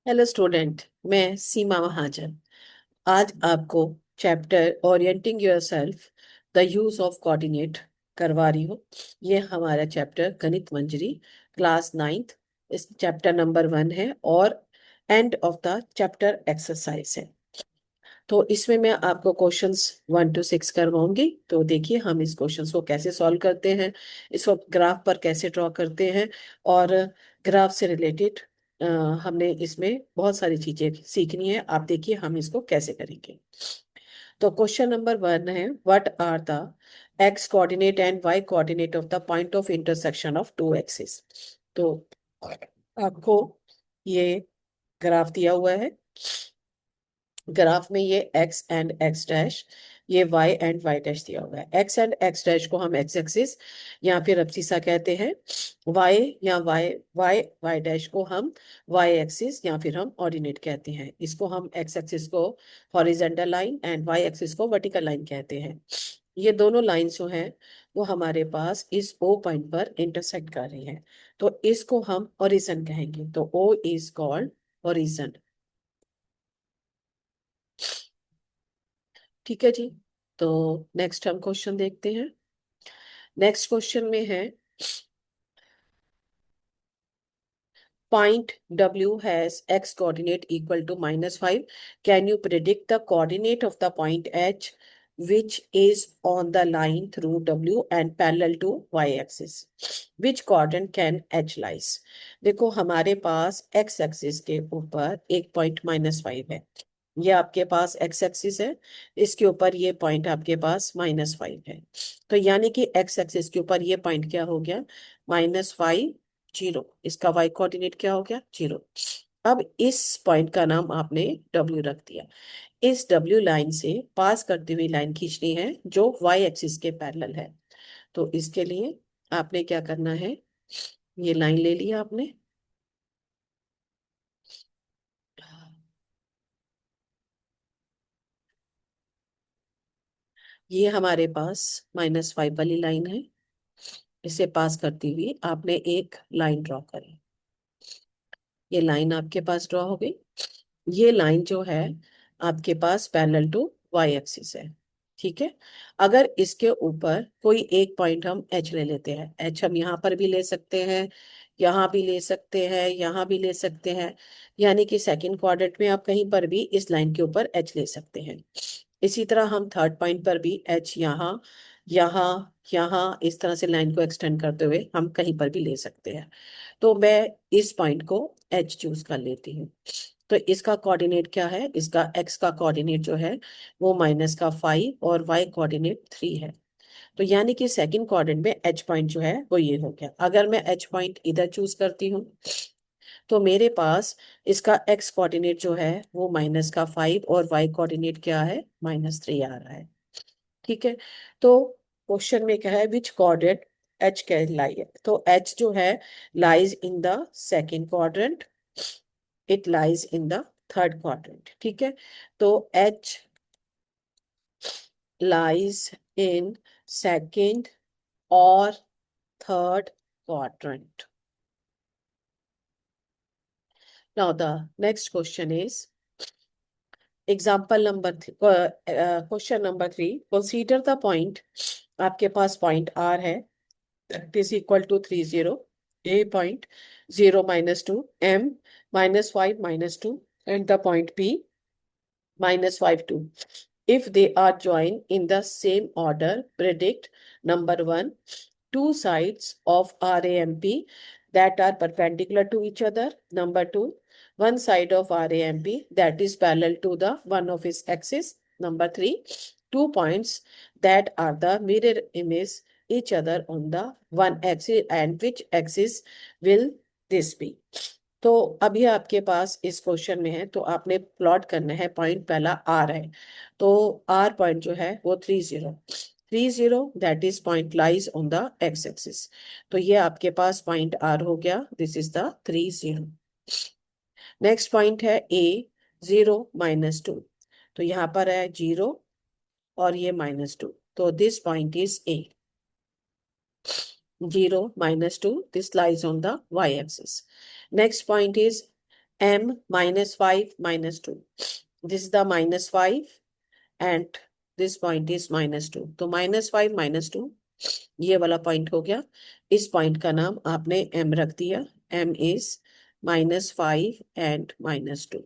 Hello student, मैं सीमा महाजन आज आपको chapter orienting yourself the use of coordinate करवा रही हूँ। ये हमारा चैप्टर गणित मंजरी क्लास नाइन्थ इस चैप्टर नंबर 1 है और end of the chapter exercise है। तो इसमें मैं आपको क्वेश्चंस 1 to 6 करवाऊंगी। तो देखिए हम इस क्वेश्चंस को कैसे सॉल्व करते हैं, इसको ग्राफ पर कैसे ड्रॉ करते हैं और ग्राफ से रिलेटेड हमने इसमें बहुत सारी चीजें सीखनी है। आप देखिए हम इसको कैसे करेंगे। तो क्वेश्चन नंबर 1 है, what are the X coordinate and Y coordinate of the point of intersection of two axis. तो आपको ये ग्राफ दिया हुआ है। ग्राफ में ये एक्स एंड एक्स डैश, ये वाई एंड वाई डैश दिया हुआ है। एक्स एंड एक्स डैश को हम एक्स एक्सिस या फिर अब्सिसा कहते हैं। वाई या वाई वाई वाई डैश को हम वाई एक्सिस या फिर हम ऑर्डिनेट कहते हैं। इसको हम एक्स एक्सिस को horizontal line and Y axis को वर्टिकल लाइन कहते हैं। ये दोनों लाइन जो हैं वो हमारे पास इस ओ पॉइंट पर इंटरसेक्ट कर रही हैं। तो इसको हम ओरिजिन कहेंगे। तो ओ इज कॉल्ड ओरिजिन। ठीक है जी। तो नेक्स्ट हम क्वेश्चन देखते हैं। नेक्स्ट क्वेश्चन में है, point W has x coordinate equal to -5. Can you predict the coordinate of the point H which is on the line through W and parallel to y axis? Which coordinate can H lies? देखो हमारे पास x axis के ऊपर एक point -5 है। ये आपके पास x axis है, इसके ऊपर ये पॉइंट आपके पास -5 है। तो यानी कि एक्स एक्सिस के ऊपर ये पॉइंट क्या हो गया, -5 0। इसका वाई कोऑर्डिनेट क्या हो गया, 0। अब इस पॉइंट का नाम आपने डब्ल्यू रख दिया। इस डब्ल्यू लाइन से पास करती हुई लाइन खींचनी है जो वाई एक्सिस के पैरेलल है। तो इसके लिए आपने क्या करना है, ये लाइन ले लिया आपने। ये हमारे पास -5 वाली लाइन है। इसे पास करती हुई आपने एक लाइन ड्रॉ करी। ये लाइन आपके पास ड्रॉ हो गई। ये लाइन जो है आपके पास पैरेलल टू वाई एक्सिस है। ठीक है। अगर इसके ऊपर कोई एक पॉइंट हम एच ले लेते हैं, एच हम यहाँ पर भी ले सकते हैं, यहाँ भी ले सकते हैं, यहाँ भी ले सकते हैं। यानी कि सेकंड क्वाड्रेंट में आप कहीं पर भी इस लाइन के ऊपर एच ले सकते हैं। इसी तरह हम थर्ड पॉइंट पर भी एच यहाँ, यहाँ, यहाँ इस तरह से लाइन को एक्सटेंड करते हुए हम कहीं पर भी ले सकते हैं। तो मैं इस पॉइंट को एच चूज कर लेती हूँ। तो इसका कोऑर्डिनेट क्या है, इसका एक्स का कोऑर्डिनेट जो है वो -5 और वाई कोऑर्डिनेट 3 है। तो यानी कि सेकंड क्वाड्रेंट में एच पॉइंट जो है वो ये हो गया। अगर मैं एच पॉइंट इधर चूज करती हूँ तो मेरे पास इसका एक्स कोऑर्डिनेट जो है वो -5 और वाई कोऑर्डिनेट क्या है, -3 आ रहा है। ठीक है। तो क्वेश्चन में क्या है, विच कोऑर्डिनेट एच कैन लाई है। तो एच जो है lies in the second quadrant, it lies in the third quadrant. ठीक है। तो एच लाइज इन सेकंड और third quadrant. Now the next question is question number 3. Consider the point, आपके पास point R है, that is equal to 30, A point 0 -2, M -5 -2, and the point P -5 2. If they are joined in the same order, predict number 1, two sides of RAMP that are perpendicular to each other. Number 2, one side of RAMP that is parallel to the one of its axis. Number 3, two points that are the mirror image each other on the one axis, and which axis will this be? तो अभी आपके पास इस question में है, तो आपने plot करना है। पॉइंट पहला आर है, तो आर पॉइंट जो है वो 30 that is point lies on the X axis. तो ये आपके पास पॉइंट आर हो गया, this is the 30। Next point है ए 0 -2। तो यहाँ पर है 0 और ये -2, तो this point is a. 0 -2, this lies on the y-axis. Next point is m -5 -2. This is the -5 and this point is -2. तो -5 -2 ये वाला पॉइंट हो गया। इस पॉइंट का नाम आपने m रख दिया। m is -5 and -2।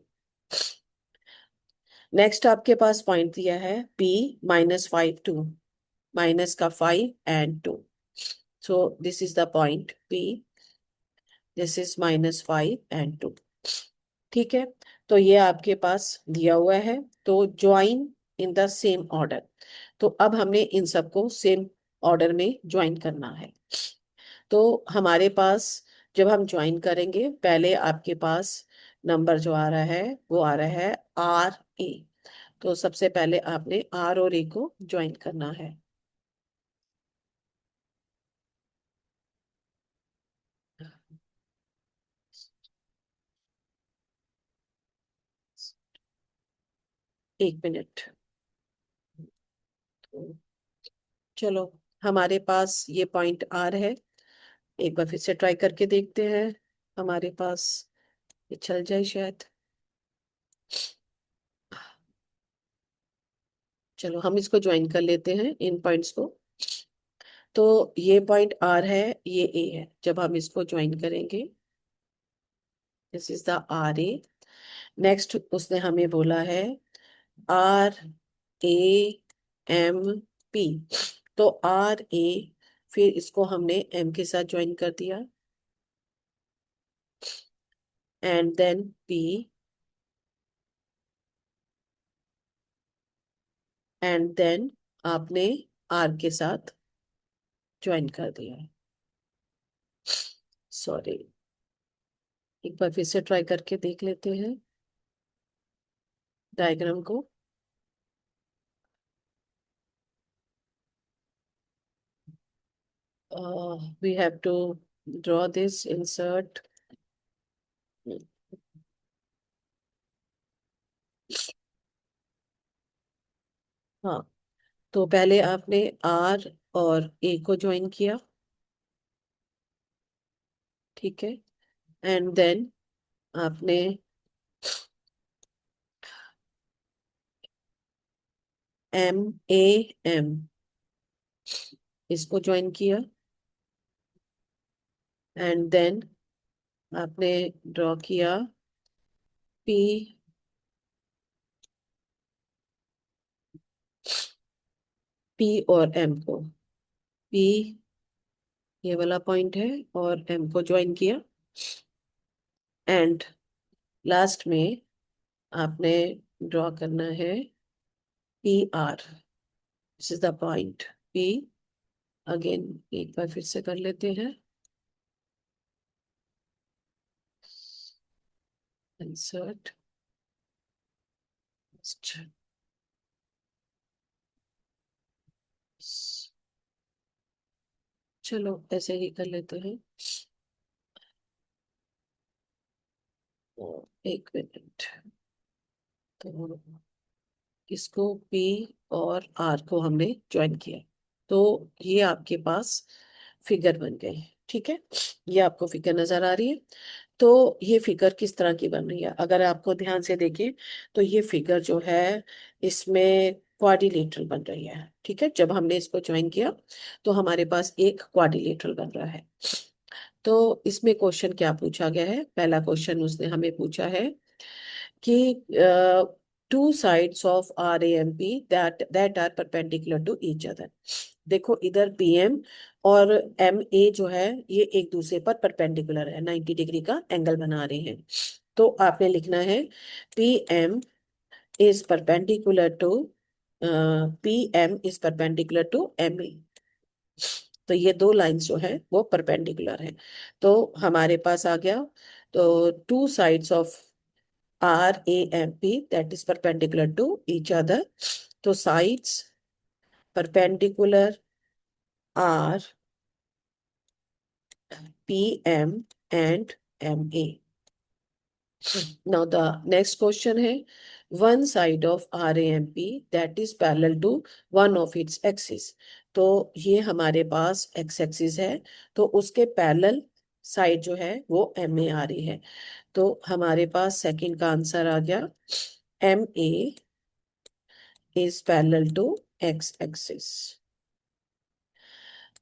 नेक्स्ट आपके पास पॉइंट दिया है p -5 2, माइनस का 5 and 2। So this is the point p, this is -5 and 2। ठीक है, तो ये आपके पास दिया हुआ है। तो join in the same order. तो अब हमने इन सबको सेम ऑर्डर में ज्वाइन करना है। तो हमारे पास जब हम ज्वाइन करेंगे, पहले आपके पास नंबर जो आ रहा है वो आ रहा है RA। तो सबसे पहले आपने R और A को ज्वाइन करना है। एक मिनट। तो चलो, हमारे पास ये पॉइंट R है। एक बार फिर से ट्राई करके देखते हैं, हमारे पास ये चल जाए शायद। चलो हम इसको ज्वाइन कर लेते हैं, इन पॉइंट्स को। तो ये पॉइंट R है, ये A है। जब हम इसको ज्वाइन करेंगे, this is the RA। Next उसने हमें बोला है RAMP। तो RA, फिर इसको हमने M के साथ ज्वाइन कर दिया, and then P, and then आपने R के साथ ज्वाइन कर दिया। सॉरी, एक बार फिर से ट्राई करके देख लेते हैं डायग्राम को। We have to draw this, insert। हाँ, तो पहले आपने R और A को ज्वाइन किया, ठीक है, एंड देन आपने MAM इसको ज्वाइन किया, एंड देन आपने ड्रॉ किया P और M को। P ये वाला पॉइंट है और M को ज्वाइन किया, एंड लास्ट में आपने ड्रॉ करना है PR। This is the point P। Again एक बार फिर से कर लेते हैं, इंसर्ट। चलो ऐसे ही कर लेते हैं। एक मिनट। तो इसको P और R को हमने ज्वाइन किया, तो ये आपके पास फिगर बन गए। ठीक है, ये आपको फिगर नजर आ रही है। तो ये फिगर किस तरह की बन रही है, अगर आपको ध्यान से देखें तो ये फिगर जो है इसमें क्वाड्रिलेटरल बन रही है। ठीक है, जब हमने इसको ज्वाइन किया तो हमारे पास एक क्वाड्रिलेटरल बन रहा है। तो इसमें क्वेश्चन क्या पूछा गया है, पहला क्वेश्चन उसने हमें पूछा है कि two sides of RAMP that are perpendicular to each other. देखो इधर PM और MA जो है ये एक दूसरे पर परपेंडिकुलर है, 90 डिग्री का एंगल बना रहे हैं। तो आपने लिखना है PM is perpendicular to PM is perpendicular to MA। तो ये दो लाइंस जो है वो परपेंडिकुलर है। तो हमारे पास आ गया, तो to sides of RAMP that is perpendicular to each other। तो sides perpendicular are PM and MA। Now the next question है, one side of RAMP that is parallel to one of its axis। तो ये हमारे पास x axis है, तो उसके parallel side जो है वो एम ए आ रही है। तो हमारे पास सेकंड का आंसर आ गया, M A is parallel to x axis.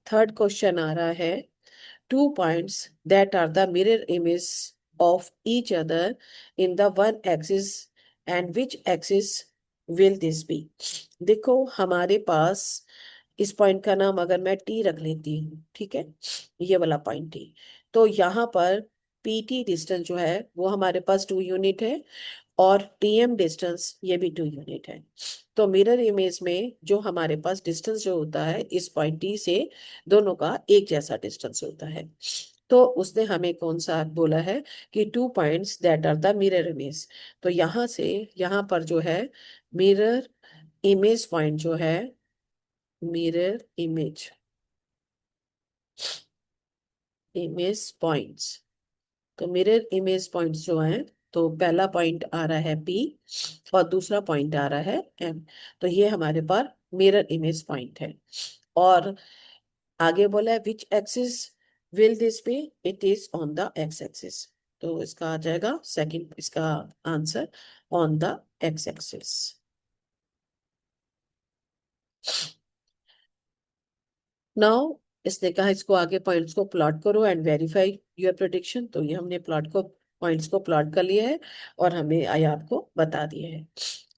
Third question आ रहा है, two points that are the mirror image of each other in the one axis and which axis will this be? देखो हमारे पास इस point का नाम अगर मैं टी रख लेती हूँ, ठीक है, ये वाला पॉइंट टी, तो यहाँ पर पीटी डिस्टेंस जो है वो हमारे पास 2 यूनिट है, और टीएम डिस्टेंस ये भी 2 यूनिट है। तो मिरर इमेज में जो हमारे पास डिस्टेंस जो होता है इस पॉइंट टी से, दोनों का एक जैसा डिस्टेंस होता है। तो उसने हमें कौन सा बोला है कि 2 points that are the mirror image. तो यहाँ से यहाँ पर जो है मिरर इमेज पॉइंट जो है, मिरर इमेज इमेज पॉइंट्स, तो मिरर इमेज पॉइंट्स जो हैं, तो पहला पॉइंट आ रहा है पी और दूसरा पॉइंट आ रहा है एम। तो ये हमारे पास मिरर इमेज पॉइंट है। और आगे बोला है which axis will this be, it is on the X axis. तो इसका आ जाएगा सेकंड, इसका answer on the X axis. Now इसने कहा इसको आगे पॉइंट्स को प्लॉट करो एंड वेरीफाई योर प्रेडिक्शन। तो ये हमने प्लॉट को पॉइंट्स को प्लॉट कर लिया है और हमें आई आपको बता दिए हैं।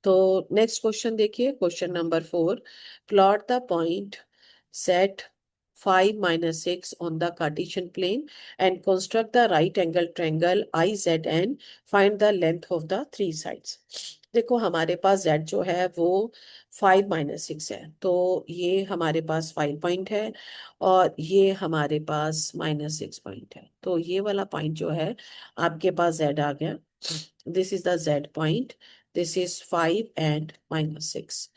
तो नेक्स्ट क्वेश्चन देखिए, question number 4, plot the point set 5 - 6 on the Cartesian plane and construct the right angle triangle IZN, find the length of the three sides। देखो हमारे पास z जो है वो 5 - 6 है, तो ये हमारे पास 5 पॉइंट है और ये हमारे पास -6 पॉइंट है। तो ये वाला पॉइंट जो है आपके पास z आ गया, this is the z point, this is 5 and -6।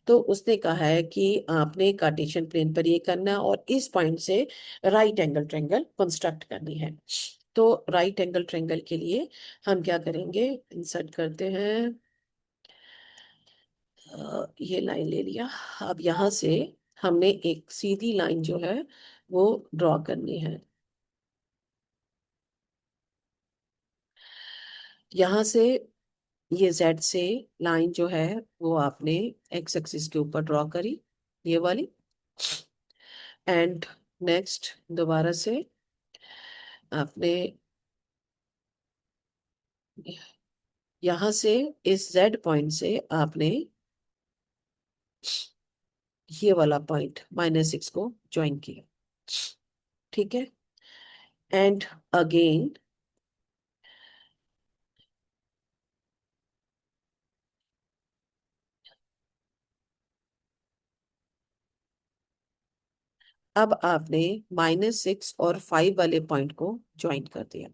तो उसने कहा है कि आपने कार्टेशियन प्लेन पर ये करना है और इस पॉइंट से राइट एंगल ट्रायंगल कंस्ट्रक्ट करनी है। तो राइट एंगल ट्रायंगल के लिए हम क्या करेंगे, इंसर्ट करते हैं, ये लाइन ले लिया। अब यहाँ से हमने एक सीधी लाइन जो है वो ड्रॉ करनी है। यहाँ से ये जेड से लाइन जो है वो आपने एक्स एक्सिस के ऊपर ड्रॉ करी, ये वाली। एंड नेक्स्ट दोबारा से आपने यहाँ से इस जेड पॉइंट से आपने ये वाला पॉइंट -6 को ज्वाइन किया, ठीक है। एंड अगेन अब आपने -6 और 5 वाले पॉइंट को ज्वाइन कर दिया।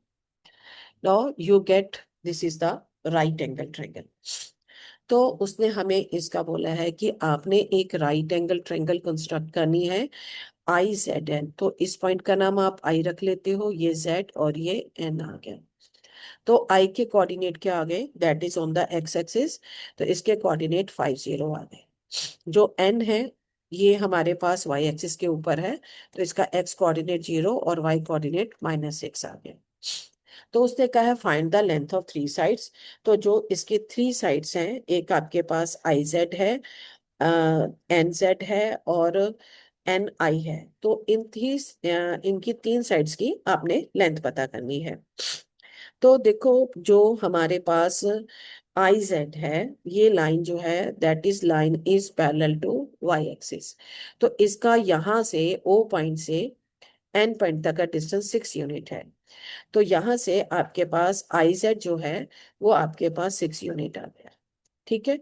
Now you get, this is the right angle triangle. तो उसने हमें इसका बोला है कि आपने एक राइट एंगल ट्रायंगल कंस्ट्रक्ट करनी है IZN। तो इस पॉइंट का नाम आप आई रख लेते हो, ये Z और ये N आ गया। तो आई के कोऑर्डिनेट क्या आ गए, that is on the X axis, तो इसके कोऑर्डिनेट 50 आ गए। जो एन है ये हमारे पास वाई एक्सिस के ऊपर है, तो इसका एक्स कोऑर्डिनेट 0 और वाई कोऑर्डिनेट -6 आ गया। तो उसने कहा है find the length of three sides. तो जो इसके थ्री साइड्स हैं, एक आपके पास आई जेड है, एन जेड है और एन आई है। तो इनकी 3 साइड्स की आपने लेंथ पता करनी है। तो देखो जो हमारे पास आई जेड है, ये लाइन जो है that is line is parallel to Y axis. तो इसका यहाँ से ओ पॉइंट से एन पॉइंट तक का डिस्टेंस 6 यूनिट है। तो यहाँ से आपके पास आई जेड जो है वो आपके पास 6 यूनिट आ गया, ठीक है।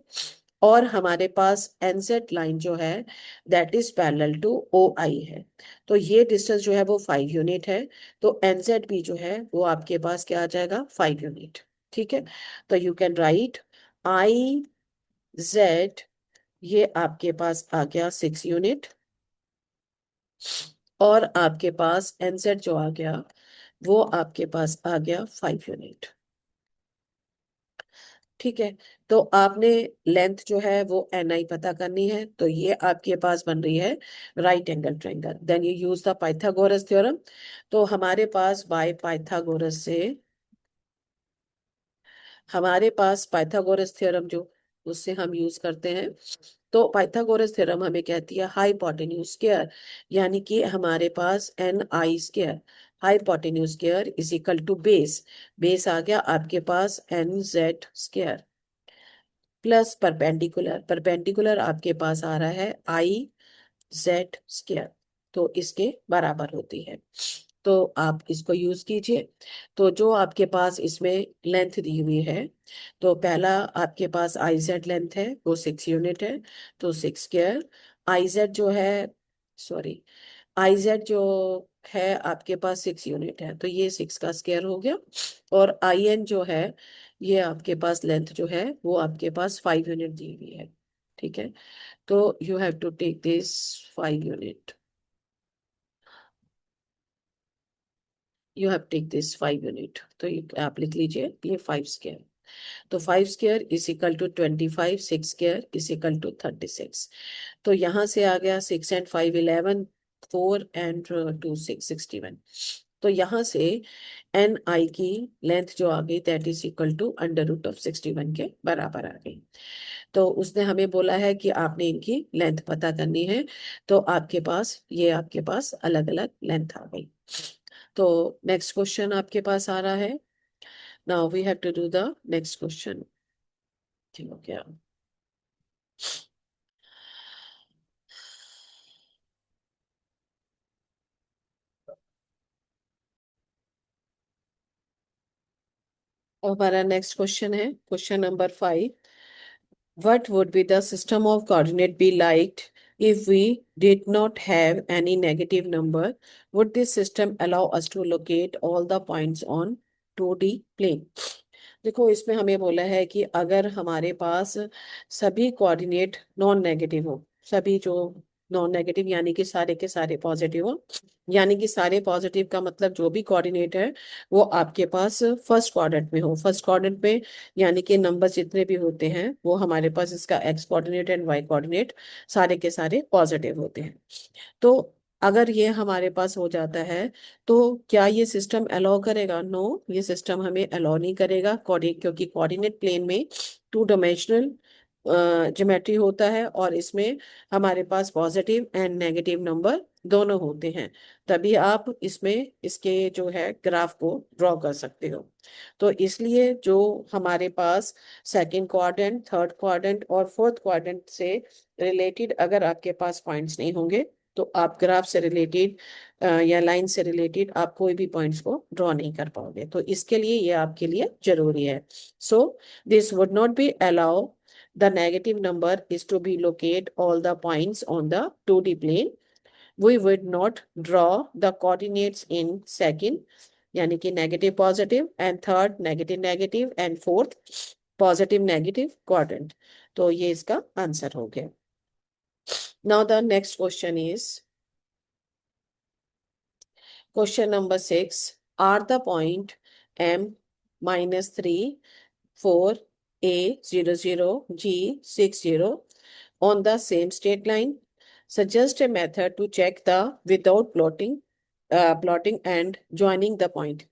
और हमारे पास एनजेड लाइन जो है that is parallel to O I है। तो ये डिस्टेंस जो है वो 5 यूनिट है। तो एनजेड भी जो है वो आपके पास क्या आ जाएगा, 5 यूनिट, ठीक है। तो you can right I Z, ये आपके पास आ गया 6 यूनिट, और आपके पास एनजेड जो आ गया वो आपके पास आ गया 5 यूनिट। ठीक है। तो आपने लेंथ जो है वो एन आई पता करनी है, तो ये आपके पास बन रही है right angle triangle. Then you use the Pythagoras theorem. तो हमारे पास बाय पाइथागोरस से, हमारे पास पाइथागोरस थ्योरम जो, उससे हम यूज करते हैं। तो पाइथागोरस थ्योरम हमें कहती है हाइपोटेन्यूज स्क्वायर, यानी कि हमारे पास N I square, hypotenuse square is equal to base, base आ गया आपके पास N Z square, plus perpendicular, perpendicular आपके पास आ रहा है आई जेड स्क्वायर, तो इसके बराबर होती है। तो आप इसको यूज कीजिए। तो जो आपके पास इसमें लेंथ दी हुई है, तो पहला आपके पास आई जेड लेंथ है वो 6 यूनिट है, तो 6 स्क्वायर आई जेड जो है, सॉरी, आई जेड जो है आपके पास 6 यूनिट है, तो ये 6 का स्क्वायर हो गया। और आई एन जो है, ये आपके पास लेंथ जो है वो आपके पास 5 यूनिट दी हुई है। ठीक है। तो you have to take this 5 unit, you have take this 5 unit, तो आप लिख लीजिए ये 5 स्क्वायर। तो 5 square is equal to 25, 6 square is equal to 36। तो यहाँ से आ गया 6 and 5 11, 4 and 2 6 61। तो यहाँ से एन आई की लेंथ जो आ गई that is equal to under root of 61 के बराबर आ गई। तो उसने हमें बोला है कि आपने इनकी लेंथ पता करनी है, तो आपके पास ये आपके पास अलग अलग लेंथ आ गई। तो नेक्स्ट क्वेश्चन आपके पास आ रहा है। Now we have to do the next question. ठीक हो गया। और हमारा नेक्स्ट क्वेश्चन है question number 5। What would be the system of coordinate be like if we did not have any negative number? Would this system allow us to locate all the points on 2D plane? देखो इसमें हमें बोला है कि अगर हमारे पास सभी coordinate non negative हो, सभी जो नॉन नेगेटिव यानी कि सारे के सारे पॉजिटिव हो, यानी कि सारे पॉजिटिव का मतलब जो भी कोऑर्डिनेट है वो आपके पास फर्स्ट क्वाड्रेंट में हो, फर्स्ट क्वाड्रेंट में, यानी कि नंबर जितने भी होते हैं वो हमारे पास इसका X coordinate and Y coordinate सारे के सारे पॉजिटिव होते हैं। तो अगर ये हमारे पास हो जाता है, तो क्या ये सिस्टम अलाउ करेगा? नो, ये सिस्टम हमें अलाउ नहीं करेगा, क्योंकि कोऑर्डिनेट प्लेन में 2 डायमेंशनल ज्योमेट्री होता है और इसमें हमारे पास पॉजिटिव एंड नेगेटिव नंबर दोनों होते हैं। तभी आप इसमें इसके जो है ग्राफ को ड्रॉ कर सकते हो। तो इसलिए जो हमारे पास सेकंड क्वाड्रेंट, थर्ड क्वाड्रेंट और फोर्थ क्वाड्रेंट से रिलेटेड अगर आपके पास पॉइंट्स नहीं होंगे, तो आप ग्राफ से रिलेटेड या लाइन से रिलेटेड आप कोई भी पॉइंट्स को ड्रॉ नहीं कर पाओगे। तो इसके लिए ये आपके लिए जरूरी है। So this would not be allow the negative number is to be locate all the points on the 2D plane. We would not draw the coordinates in second, यानी कि negative positive, and third negative negative, and fourth positive negative quadrant. तो ये इसका answer हो गया। Now the next question is question number 6। Are the point M-3, 4, A00, G60 on the same straight line? Suggest a method to check the without plotting and joining the point.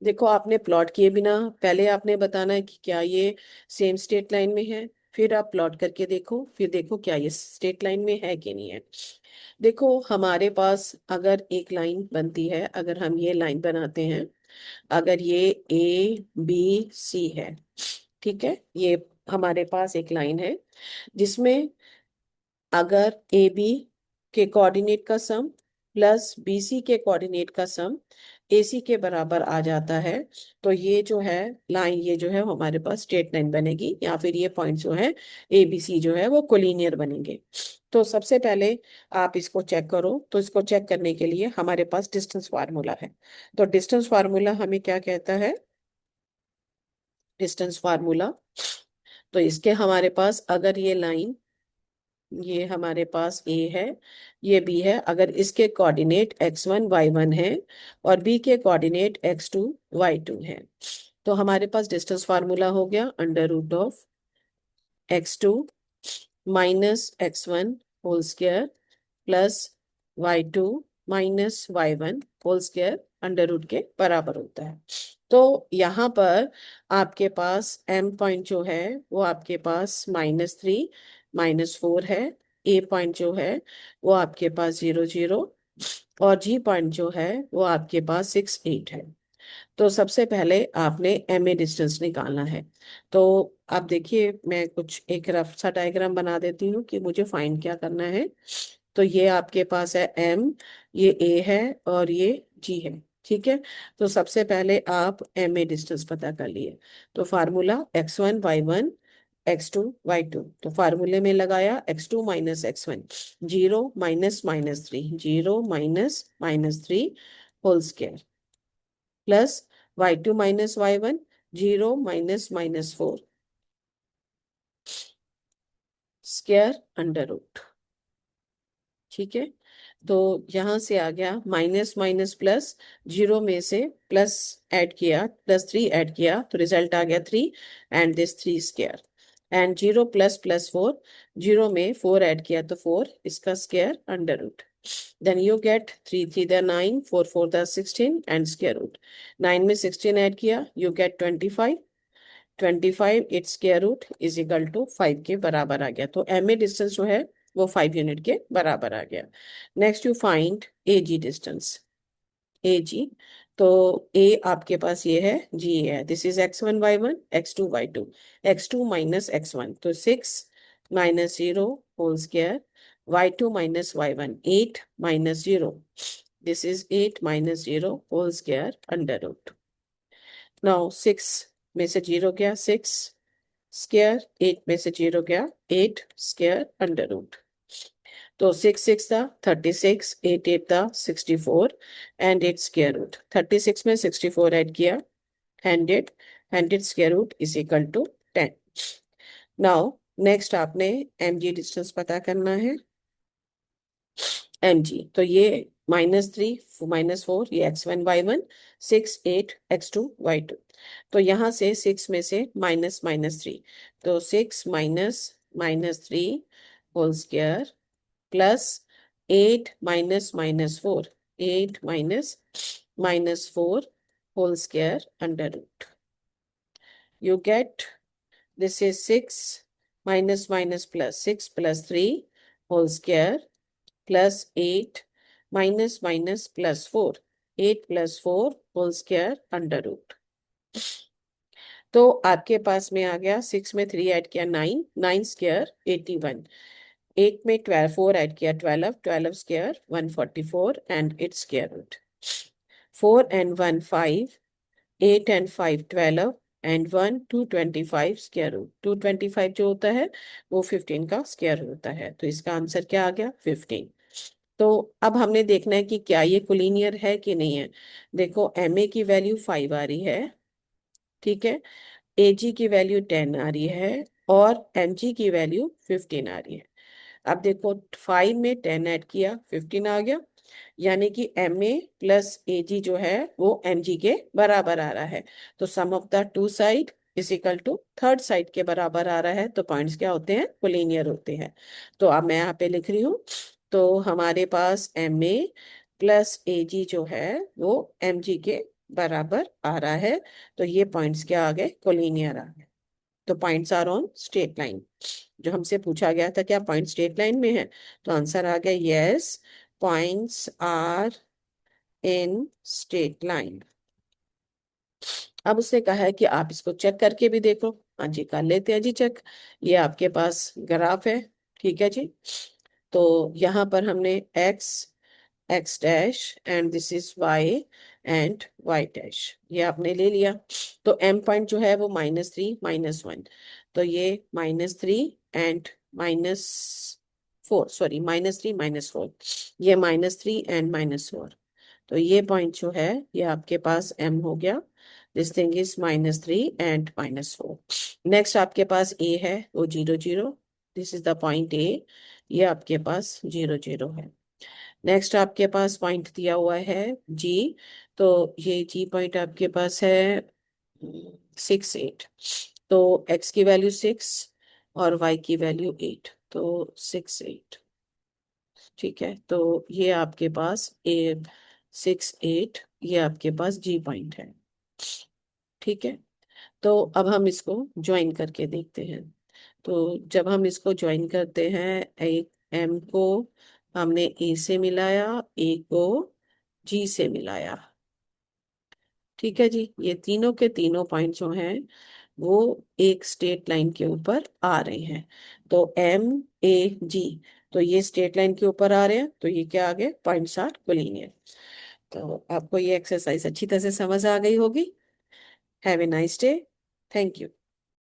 देखो आपने plot किए बिना पहले आपने बताना है कि क्या ये सेम स्ट्रेट लाइन में है, फिर आप प्लॉट करके देखो, फिर देखो क्या ये स्ट्रेट लाइन में है कि नहीं है। देखो हमारे पास अगर एक लाइन बनती है, अगर हम ये लाइन बनाते हैं, अगर ये ABC है, ठीक है, ये हमारे पास एक लाइन है जिसमें अगर AB के कोऑर्डिनेट का सम प्लस BC के कोऑर्डिनेट का सम AC के बराबर आ जाता है, तो ये जो है लाइन, ये जो है हमारे पास स्ट्रेट लाइन बनेगी, या फिर ये पॉइंट जो है ABC जो है वो कोलिनियर बनेंगे। तो सबसे पहले आप इसको चेक करो। तो इसको चेक करने के लिए हमारे पास डिस्टेंस फार्मूला है। तो डिस्टेंस फार्मूला हमें क्या कहता है? डिस्टेंस फार्मूला, तो इसके हमारे पास अगर ये लाइन, ये हमारे पास A है, ये B है, अगर इसके कोऑर्डिनेट x1 y1 है और B के कोऑर्डिनेट x2 y2 है, तो हमारे पास डिस्टेंस फार्मूला हो गया under root of x2 minus x1 whole square plus y2 minus y1 whole square under root के बराबर होता है। तो यहाँ पर आपके पास m पॉइंट जो है वो आपके पास -3 -4 है। a पॉइंट जो है वो आपके पास 0 0 और g पॉइंट जो है वो आपके पास 6 8 है। तो सबसे पहले आपने एम ए डिस्टेंस निकालना है। तो आप देखिए, मैं कुछ एक रफ सा डायग्राम बना देती हूँ कि मुझे फाइंड क्या करना है। तो ये आपके पास है एम, ये ए है और ये जी है। ठीक है। तो सबसे पहले आप एम ए डिस्टेंस पता कर लिए। तो formula x1 y1 x2 y2। तो फार्मूले में लगाया x2 minus x1, 0 minus -3, 0 minus -3 whole square plus y2 minus y1, 0 minus -4 square under root. ठीक है। तो यहां से आ गया माइनस माइनस प्लस, 0 में से प्लस ऐड किया, +3 ऐड किया तो रिजल्ट आ गया 3 and this 3 square and 0 plus plus 4, 0 में 4 ऐड किया तो 4 इसका square under root. Then you get 3 3 the 9, 4 4 the 16 and square root। 9 में 16 ऐड किया, you get 25। 25 its square root is equal to 5 के बराबर आ गया। तो एम ए डिस्टेंस जो है वो 5 यूनिट के बराबर आ गया। Next you find A G distance. A G, तो ए आपके पास ये है, जी है, this is x1 y1 x2 y2, x2 minus x1 तो 6 minus 0 whole square, y2 minus y1 8 minus 0, this is 8 minus 0 whole square under root. Now 6 में से 0 गया 6 square, 8 में से 0 गया 8 स्क्वायर अंडर रूट। तो 6 6 था 36, 8 8 था 64 एंड 8 स्क्वायर रूट। 36 में 64 ऐड किया, 100, 100 square root is equal to 10। Now next आपने एम जी डिस्टेंस पता करना है। एम जी, तो ये -3 -4, ये x1 y1, 6 8 x2 y2। तो यहाँ से 6 में से -3, तो 6 minus -3 whole square plus 8 minus -4, 8 minus -4 whole square under root. You get this is 6 minus minus plus 6 plus 3 whole square plus 8 minus minus plus 4, 8 plus 4 whole square under root. तो आपके पास में आ गया 6 में 3 ऐड किया 9, 9 स्क्वायर 81, 8 में 12 4 add किया 12, 12 square 144 and its square root. 4 and 1 5, 8 and 5 12 and 1 225 स्क्वायर रूट। 225 जो होता है वो 15 का स्क्वायर होता है। तो इसका आंसर क्या आ गया 15। तो अब हमने देखना है कि क्या ये कोलिनियर है कि नहीं है। देखो एम ए की वैल्यू 5 आ रही है, ठीक है, ए जी की वैल्यू 10 आ रही है और एम जी की वैल्यू 15 आ रही है। अब देखो 5 में 10 ऐड किया 15 आ गया, यानी कि एम ए प्लस ए जी जो है वो एम जी के बराबर आ रहा है। तो sum of the two side is equal to third side के बराबर आ रहा है। तो पॉइंट्स क्या होते हैं, कोलिनियर होते हैं। तो अब मैं यहाँ पे लिख रही हूँ, तो हमारे पास एम ए प्लस ए जी जो है वो एम जी के बराबर आ रहा है। तो ये पॉइंट्स क्या आ गए, कोलिनियर आ गए। तो points are on straight line. जो हमसे पूछा गया था क्या पॉइंट स्ट्रेट लाइन में है, तो आंसर आ गया yes, points are in straight line. अब उसने कहा है कि आप इसको चेक करके भी देखो। हाँ जी, कर लेते हैं जी चेक। ये आपके पास ग्राफ है, ठीक है जी। तो यहाँ पर हमने x x dash and this is y and y dash ये आपने ले लिया। तो m पॉइंट जो है वो -3 -1, तो ये -3 एंड -4, सॉरी -3 -4, ये -3 एंड -4। तो ये पॉइंट जो है ये आपके पास m हो गया। This thing is -3 and -4। Next आपके पास a है वो 0 0, this is the point a, ये आपके पास 0 0 है। नेक्स्ट आपके पास पॉइंट दिया हुआ है जी, तो ये जी पॉइंट आपके पास है 6 8। तो x की वैल्यू 6 और y की वैल्यू 8, तो 6 8। ठीक है, तो ये आपके पास 6 8, ये आपके पास जी पॉइंट है। ठीक है, तो अब हम इसको ज्वाइन करके देखते हैं। तो जब हम इसको ज्वाइन करते हैं, एक एम को हमने ए से मिलाया, ए को जी से मिलाया। ठीक है जी, ये तीनों के तीनों पॉइंट जो हैं वो एक स्ट्रेट लाइन के ऊपर आ रहे हैं। तो एम ए जी, तो ये स्ट्रेट लाइन के ऊपर आ रहे हैं, तो ये क्या आ गए, पॉइंट्स आर कोलिनियर। तो आपको ये एक्सरसाइज अच्छी तरह से समझ आ गई होगी। Have a nice day. Thank you.